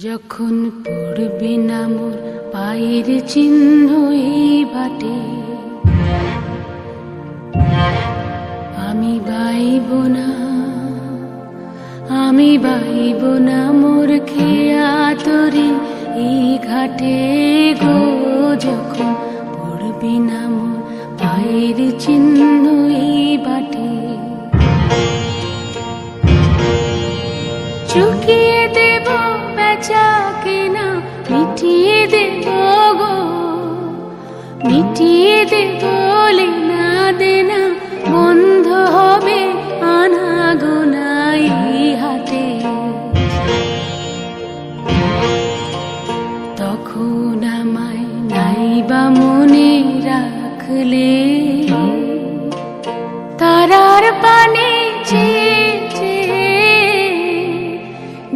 যখন পড়বে না মোর পায়ের চিহ্ন এই বাটে, আমি বাইব না, আমি বাইব না মোর খেয়া তরি এই ঘাটে গো। যখন পড়বে না মোর পায়ের চিহ্ন এই বাটে, চুকিয়ে দেব বেচা কেনা, মিটিয়ে দেব গো, মিটিয়ে দেব লেনা দেনা, বন্ধ হবে আনা গোনা এই হাটে। তখন আমায় নাইবা মনে রাখলে, তারার পানে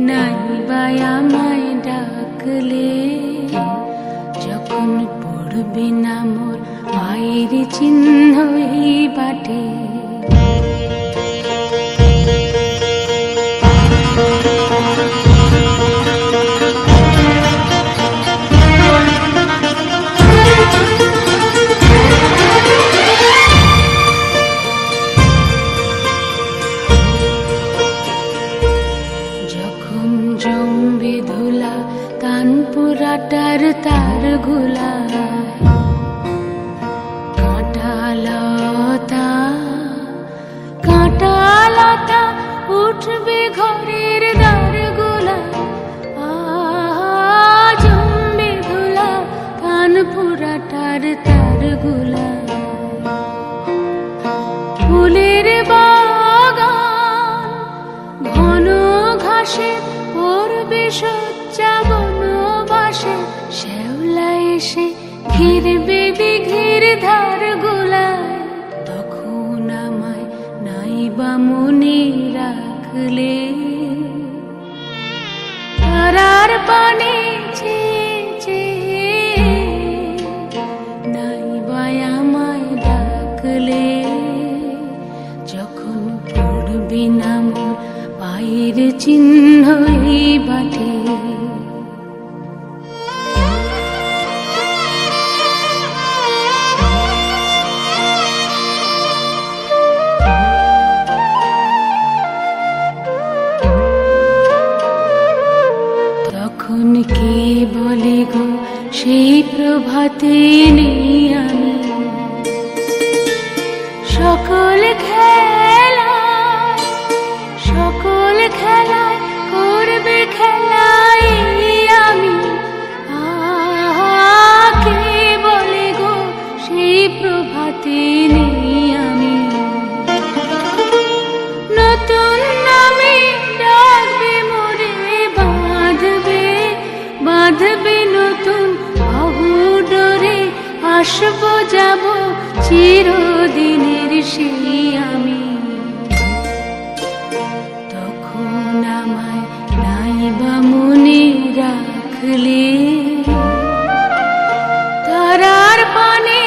নাইবা আমায় ডাকলে। যখন পড়বে না মোর পায়ের চিহ্ন এই বাটে, জমবে ধুলা কানপুরাটার তার গুলা, কাঁটালতা কাঁটালতা উঠবে ঘরের দ্বার গুলা। জমবে ধুলা কানপুরাটার তার গুলা, ফুলের বাগান ঘন ঘাসে পড়বে সজ্জা বনবাসে। শ্যাওলা এসে ঘিরবে দিঘির ধার গুলায়, তখন আমায় নাইবা মনে রাখলে। তারার পানে নাইবা আমায় ডাকলে। যখন পড়বে না মোর পায়ের চিহ্ন এই বাটে, তখন কে বলে গো সেই প্রভাতে নেই আমি। সকল খেলা সকল খেলায় করবে খেলাই আমি। কে বলে গো সেই প্রভাতে নেই আমি। নতুন নামে ডাকবে মোরে, বাঁধবে বাঁধবে নতুন বাহু ডোরে। আসবো যাব চিরদিনের সেই আমি। তখন আমায় নাইবা মনে রাখলে, তারার পানে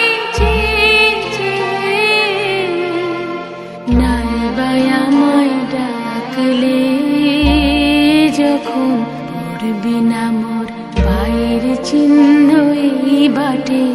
নাইবা আমায় ডাকলে। যখন পড়বে না মোর পায়ের চিহ্ন এই বাটে।